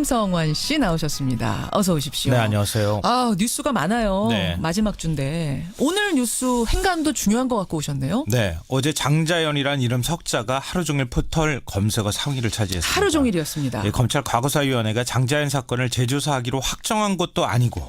김성환 씨 나오셨습니다. 어서 오십시오. 네, 안녕하세요. 아, 뉴스가 많아요. 네. 마지막 주인데 오늘 뉴스 행간도 중요한 거 갖고 오셨네요. 네, 어제 장자연이란 이름 석자가 하루 종일 포털 검색어 상위를 차지했습니다. 하루 종일이었습니다. 예, 검찰 과거사위원회가 장자연 사건을 재조사하기로 확정한 것도 아니고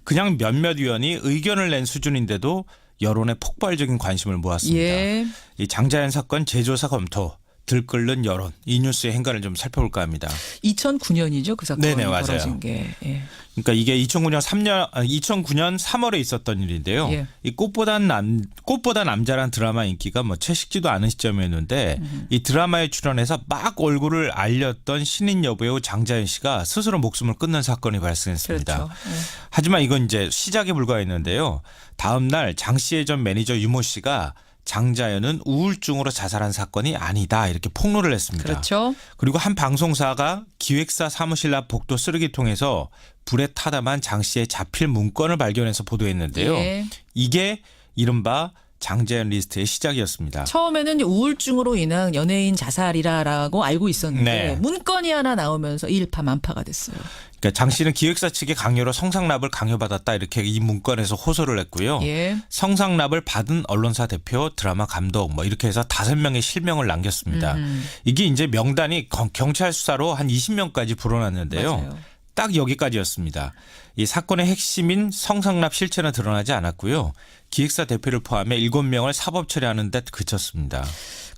그냥 몇몇 위원이 의견을 낸 수준인데도 여론의 폭발적인 관심을 모았습니다. 예. 이 장자연 사건 재조사 검토, 들끓는 여론, 이 뉴스의 행간을 좀 살펴볼까 합니다. 2009년이죠, 그 사건이 네네, 맞아요. 벌어진 게. 예. 그러니까 이게 2009년 3월에 있었던 일인데요. 예. 이 꽃보다 남자란 드라마 인기가 뭐 채식지도 않은 시점이었는데 이 드라마에 출연해서 막 얼굴을 알렸던 신인 여배우 장자연 씨가 스스로 목숨을 끊는 사건이 발생했습니다. 그렇죠. 예. 하지만 이건 이제 시작에 불과했는데요. 다음 날 장 씨의 전 매니저 유모 씨가 장자연은 우울증으로 자살한 사건이 아니다 이렇게 폭로를 했습니다. 그렇죠. 그리고 한 방송사가 기획사 사무실 앞 복도 쓰레기통에서 불에 타담한 장 씨의 자필 문건을 발견해서 보도했는데요. 예. 이게 이른바 장자연 리스트의 시작이었습니다. 처음에는 우울증으로 인한 연예인 자살이라고 알고 있었는데 네. 문건이 하나 나오면서 일파만파가 됐어요. 그러니까 장 씨는 기획사 측의 강요로 성상납을 강요받았다 이렇게 이 문건에서 호소를 했고요. 예. 성상납을 받은 언론사 대표, 드라마 감독 뭐 이렇게 해서 5명의 실명을 남겼습니다. 이게 이제 명단이 경찰 수사로 한 20명까지 불어났는데요. 맞아요. 딱 여기까지였습니다. 이 사건의 핵심인 성상납 실체는 드러나지 않았고요. 기획사 대표를 포함해 7명을 사법 처리하는 데 그쳤습니다.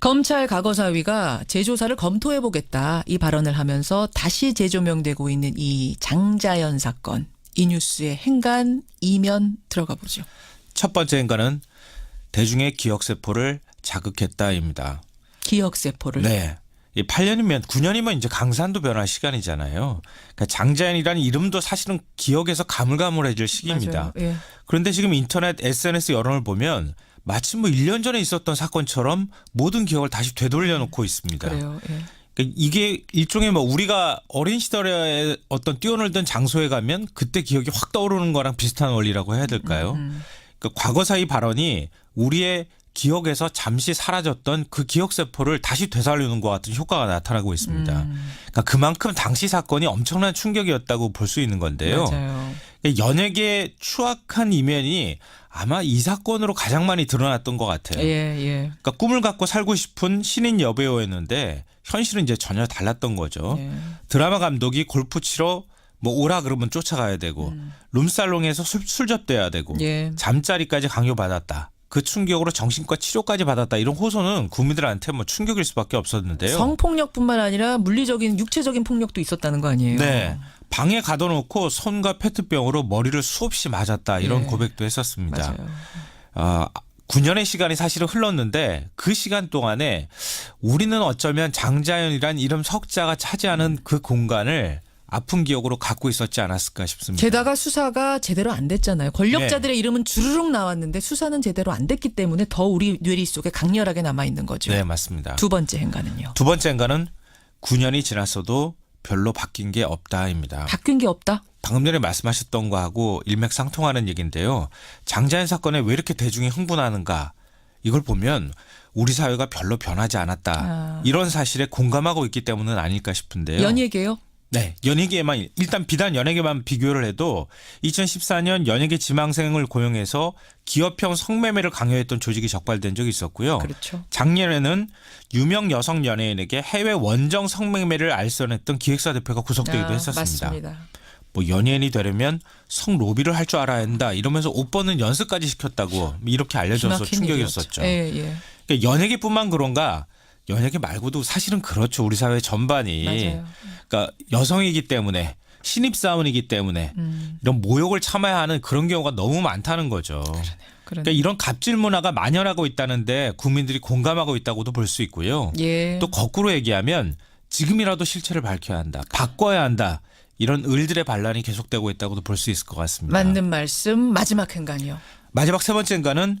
검찰 과거사위가 재조사를 검토해보겠다 이 발언을 하면서 다시 재조명되고 있는 이 장자연 사건. 이 뉴스의 행간 이면 들어가 보죠. 첫 번째 행간은 대중의 기억세포를 자극했다입니다. 기억세포를. 네. 이 8년이면 9년이면 이제 강산도 변할 시간이잖아요. 그러니까 장자연이라는 이름도 사실은 기억에서 가물가물해질 시기입니다. 맞아요. 예. 그런데 지금 인터넷 SNS 여론을 보면 마치 뭐 1년 전에 있었던 사건처럼 모든 기억을 다시 되돌려 놓고 있습니다. 그래요. 예. 그러니까 이게 일종의 뭐 우리가 어린 시절에 어떤 뛰어놀던 장소에 가면 그때 기억이 확 떠오르는 거랑 비슷한 원리라고 해야 될까요? 그러니까 과거사의 발언이 우리의 기억에서 잠시 사라졌던 그 기억세포를 다시 되살리는 것 같은 효과가 나타나고 있습니다. 그러니까 그만큼 당시 사건이 엄청난 충격이었다고 볼 수 있는 건데요. 맞아요. 연예계의 추악한 이면이 아마 이 사건으로 가장 많이 드러났던 것 같아요. 예, 예. 그러니까 꿈을 갖고 살고 싶은 신인 여배우였는데 현실은 이제 전혀 달랐던 거죠. 예. 드라마 감독이 골프 치러 뭐 오라 그러면 쫓아가야 되고 룸살롱에서 술 접대야 되고 예. 잠자리까지 강요받았다. 그 충격으로 정신과 치료까지 받았다. 이런 호소는 국민들한테 뭐 충격일 수밖에 없었는데요. 성폭력뿐만 아니라 물리적인 육체적인 폭력도 있었다는 거 아니에요? 네. 방에 가둬놓고 손과 페트병으로 머리를 수없이 맞았다. 이런 예. 고백도 했었습니다. 맞아요. 9년의 시간이 사실은 흘렀는데 그 시간 동안에 우리는 어쩌면 장자연이란 이름 석자가 차지하는 그 공간을 아픈 기억으로 갖고 있었지 않았을까 싶습니다. 게다가 수사가 제대로 안 됐잖아요. 권력자들의 이름은 주르륵 나왔는데 수사는 제대로 안 됐기 때문에 더 우리 뇌리 속에 강렬하게 남아있는 거죠. 네, 맞습니다. 두 번째 행간은요. 두 번째 행간은 9년이 지났어도 별로 바뀐 게 없다입니다. 바뀐 게 없다? 방금 전에 말씀하셨던 거하고 일맥상통하는 얘기인데요. 장자연 사건에 왜 이렇게 대중이 흥분하는가. 이걸 보면 우리 사회가 별로 변하지 않았다. 이런 사실에 공감하고 있기 때문은 아닐까 싶은데요. 연예계요? 네. 연예계만 일단 비단 연예계만 비교를 해도 2014년 연예계 지망생을 고용해서 기업형 성매매를 강요했던 조직이 적발된 적이 있었고요. 그렇죠. 작년에는 유명 여성 연예인에게 해외 원정 성매매를 알선했던 기획사 대표가 구속되기도 했었습니다. 맞습니다. 뭐 연예인이 되려면 성로비를 할 줄 알아야 한다 이러면서 옷 벗는 연습까지 시켰다고 이렇게 알려져서 기막힌 충격이었었죠. 일이었죠. 예, 예. 그러니까 연예계뿐만 그런가 연예계 말고도 사실은 그렇죠. 우리 사회 전반이. 맞아요. 그러니까 여성이기 때문에 신입사원이기 때문에 이런 모욕을 참아야 하는 그런 경우가 너무 많다는 거죠. 그러니까 이런 갑질 문화가 만연하고 있다는데 국민들이 공감하고 있다고도 볼 수 있고요. 예. 또 거꾸로 얘기하면 지금이라도 실체를 밝혀야 한다. 바꿔야 한다. 이런 을들의 반란이 계속되고 있다고도 볼 수 있을 것 같습니다. 맞는 말씀. 마지막 행간이요. 마지막 세 번째 인간은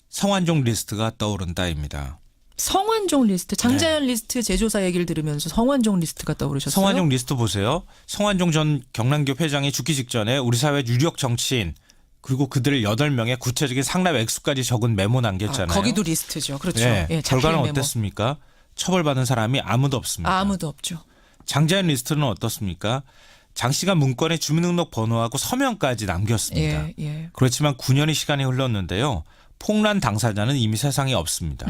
성완종 리스트가 떠오른다입니다. 성완종 리스트. 장자연 리스트 재조사 얘기를 들으면서 성완종 리스트가 떠오르셨어요? 성완종 리스트 보세요. 성완종 전 경남교 회장이 죽기 직전에 우리 사회 유력 정치인 그리고 그들 8명의 구체적인 상납 액수까지 적은 메모 남겼잖아요. 거기도 리스트죠. 그렇죠. 네. 예, 결과는 자필 메모. 어땠습니까? 처벌받은 사람이 아무도 없습니다. 아무도 없죠. 장자연 리스트는 어떻습니까? 장 씨가 문건에 주민등록번호하고 서명까지 남겼습니다. 예, 예. 그렇지만 9년의 시간이 흘렀는데요. 폭란 당사자는 이미 세상에 없습니다.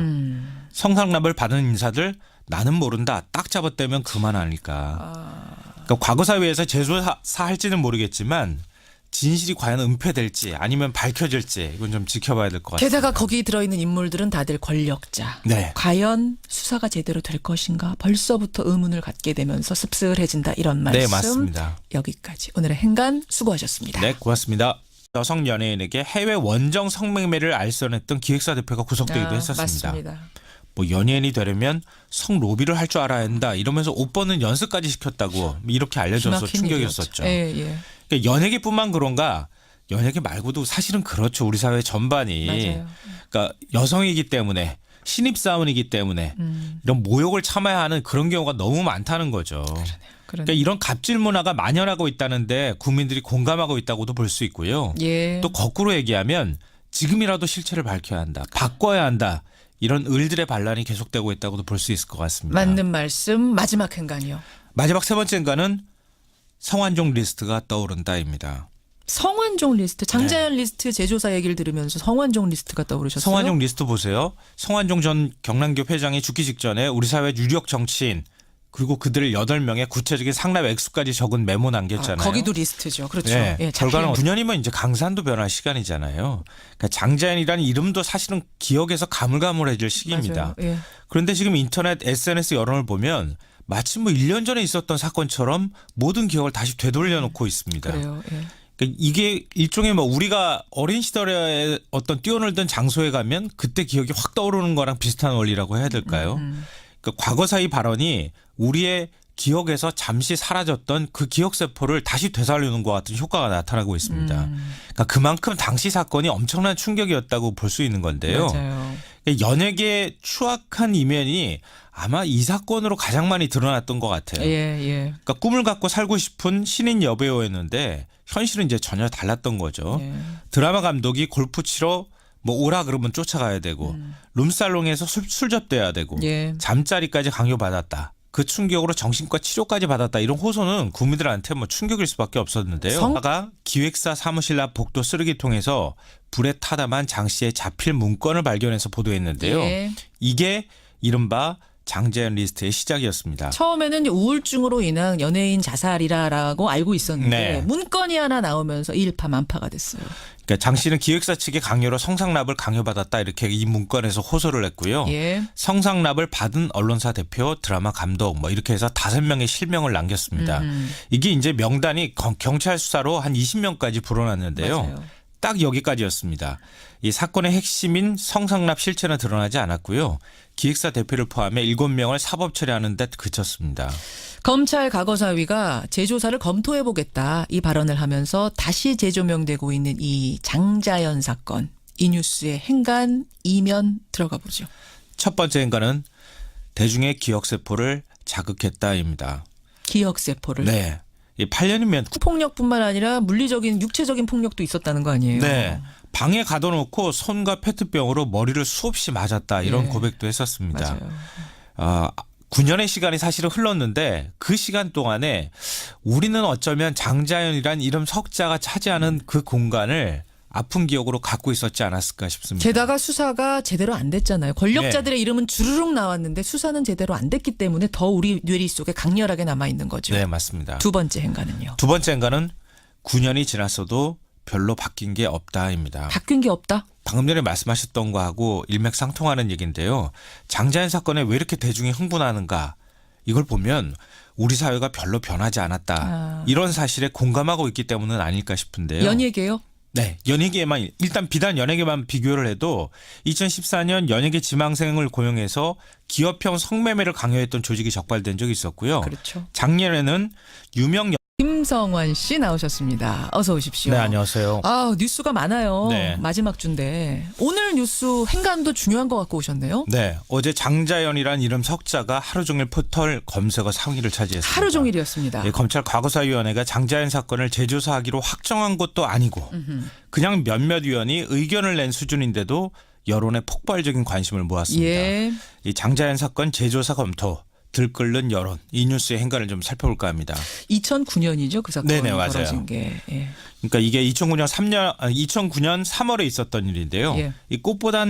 성상납을 받은 인사들 나는 모른다. 딱 잡아떼면 그만 아닐까. 그러니까 과거사위에서 재조사할지는 모르겠지만 진실이 과연 은폐될지 아니면 밝혀질지 이건 좀 지켜봐야 될 것 같습니다. 게다가 거기 들어있는 인물들은 다들 권력자. 네. 과연 수사가 제대로 될 것인가 벌써부터 의문을 갖게 되면서 씁쓸해진다 이런 말씀. 네, 맞습니다. 여기까지. 오늘의 행간 수고하셨습니다. 네, 고맙습니다. 여성 연예인에게 해외 원정 성매매를 알선했던 기획사 대표가 구속되기도 했었습니다. 맞습니다. 뭐 연예인이 되려면 성 로비를 할 줄 알아야 한다. 이러면서 옷 벗는 연습까지 시켰다고 이렇게 알려져서 기막힌 충격이었었죠. 일이었죠. 예, 예. 그러니까 연예계뿐만 그런가 연예계 말고도 사실은 그렇죠. 우리 사회 전반이. 맞아요. 그러니까 여성이기 때문에 신입사원이기 때문에 이런 모욕을 참아야 하는 그런 경우가 너무 많다는 거죠. 그러니까 이런 갑질 문화가 만연하고 있다는데 국민들이 공감하고 있다고도 볼 수 있고요. 예. 또 거꾸로 얘기하면 지금이라도 실체를 밝혀야 한다. 바꿔야 한다. 이런 을들의 반란이 계속되고 있다고도 볼 수 있을 것 같습니다. 맞는 말씀. 마지막 행간이요. 마지막 세 번째 인간은 성완종 리스트가 떠오른다입니다. 성완종 리스트. 장자연 리스트 재조사 얘기를 들으면서 성완종 리스트가 떠오르셨어요? 성완종 리스트 보세요. 성완종 전 경남교 회장이 죽기 직전에 우리 사회 유력 정치인 그리고 그들 8명의 구체적인 상납 액수까지 적은 메모 남겼잖아요. 거기도 리스트죠. 그렇죠. 네. 예, 결과는 9년이면 이제 강산도 변할 시간이잖아요. 그러니까 장자연이라는 이름도 사실은 기억에서 가물가물해질 시기입니다. 맞아요. 예. 그런데 지금 인터넷 SNS 여론을 보면 마치 뭐 1년 전에 있었던 사건처럼 모든 기억을 다시 되돌려놓고 있습니다. 그래요. 예. 그러니까 이게 일종의 뭐 우리가 어린 시절에 어떤 뛰어놀던 장소에 가면 그때 기억이 확 떠오르는 거랑 비슷한 원리라고 해야 될까요? 그러니까 과거사의 발언이 우리의 기억에서 잠시 사라졌던 그 기억 세포를 다시 되살리는 것 같은 효과가 나타나고 있습니다. 그러니까 그만큼 당시 사건이 엄청난 충격이었다고 볼 수 있는 건데요. 맞아요. 그러니까 연예계의 추악한 이면이 아마 이 사건으로 가장 많이 드러났던 것 같아요. 예, 예. 그러니까 꿈을 갖고 살고 싶은 신인 여배우였는데 현실은 이제 전혀 달랐던 거죠. 예. 드라마 감독이 골프 치러 뭐 오라 그러면 쫓아가야 되고 룸살롱에서 술 접대해야 되고 예. 잠자리까지 강요받았다. 그 충격으로 정신과 치료까지 받았다. 이런 호소는 국민들한테 뭐 충격일 수밖에 없었는데요. 아가 기획사 사무실 앞 복도 쓰레기통에서 불에 타담한 장 씨의 자필 문건을 발견해서 보도했는데요. 예. 이게 이른바 장자연 리스트의 시작이었습니다. 처음에는 우울증으로 인한 연예인 자살이라고 알고 있었는데 네. 문건이 하나 나오면서 일파만파가 됐어요. 그러니까 장 씨는 기획사 측의 강요로 성상납을 강요받았다 이렇게 이 문건에서 호소를 했고요. 예. 성상납을 받은 언론사 대표, 드라마 감독 뭐 이렇게 해서 5명의 실명을 남겼습니다. 이게 이제 명단이 경찰 수사로 한 20명까지 불어났는데요. 맞아요. 딱 여기까지였습니다. 이 사건의 핵심인 성상납 실체는 드러나지 않았고요. 기획사 대표를 포함해 7명을 사법 처리하는 데 그쳤습니다. 검찰 과거사위가 재조사를 검토해보겠다 이 발언을 하면서 다시 재조명되고 있는 이 장자연 사건. 이 뉴스의 행간 이면 들어가 보죠. 첫 번째 인간은 대중의 기억세포를 자극했다입니다. 기억세포를. 네. 이 8년이면 폭력뿐만 아니라 물리적인 육체적인 폭력도 있었다는 거 아니에요. 네. 방에 가둬놓고 손과 페트병으로 머리를 수없이 맞았다 이런 예. 고백도 했었습니다. 맞아요. 9년의 시간이 사실은 흘렀는데 그 시간 동안에 우리는 어쩌면 장자연이란 이름 석자가 차지하는 그 공간을 아픈 기억으로 갖고 있었지 않았을까 싶습니다. 게다가 수사가 제대로 안 됐잖아요. 권력자들의 이름은 주르륵 나왔는데 수사는 제대로 안 됐기 때문에 더 우리 뇌리 속에 강렬하게 남아있는 거죠. 네, 맞습니다. 두 번째 행간은요. 두 번째 행간은 9년이 지났어도 별로 바뀐 게 없다입니다. 바뀐 게 없다? 방금 전에 말씀하셨던 거하고 일맥상통하는 얘기인데요. 장자연 사건에 왜 이렇게 대중이 흥분하는가 이걸 보면 우리 사회가 별로 변하지 않았다. 이런 사실에 공감하고 있기 때문은 아닐까 싶은데요. 연예계요? 네. 연예계만 일단 비단 연예계만 비교를 해도 2014년 연예계 지망생을 고용해서 기업형 성매매를 강요했던 조직이 적발된 적이 있었고요. 그렇죠. 작년에는 유명 김성환 씨 나오셨습니다. 어서 오십시오. 네, 안녕하세요. 아, 뉴스가 많아요. 네. 마지막 주인데 오늘 뉴스 행간도 중요한 거 갖고 오셨네요. 네, 어제 장자연이란 이름 석자가 하루 종일 포털 검색어 상위를 차지했습니다. 하루 종일이었습니다. 예, 검찰 과거사위원회가 장자연 사건을 재조사하기로 확정한 것도 아니고 그냥 몇몇 위원이 의견을 낸 수준인데도 여론의 폭발적인 관심을 모았습니다. 예. 이 장자연 사건 재조사 검토 들끓는 여론, 이 뉴스의 행간을 좀 살펴볼까 합니다. 2009년이죠. 그 사건이 네네, 맞아요. 벌어진 게. 예. 그러니까 이게 2009년 3월에 있었던 일인데요. 예. 이 꽃보다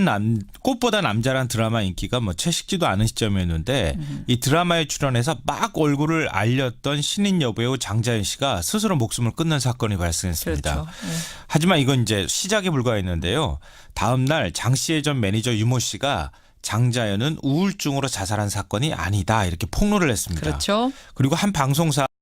남자란 드라마 인기가 뭐 채식지도 않은 시점이었는데 이 드라마에 출연해서 막 얼굴을 알렸던 신인 여배우 장자연 씨가 스스로 목숨을 끊는 사건이 발생했습니다. 그렇죠. 예. 하지만 이건 이제 시작에 불과했는데요. 다음 날 장 씨의 전 매니저 유모 씨가 장자연은 우울증으로 자살한 사건이 아니다 이렇게 폭로를 했습니다. 그렇죠. 그리고 한 방송사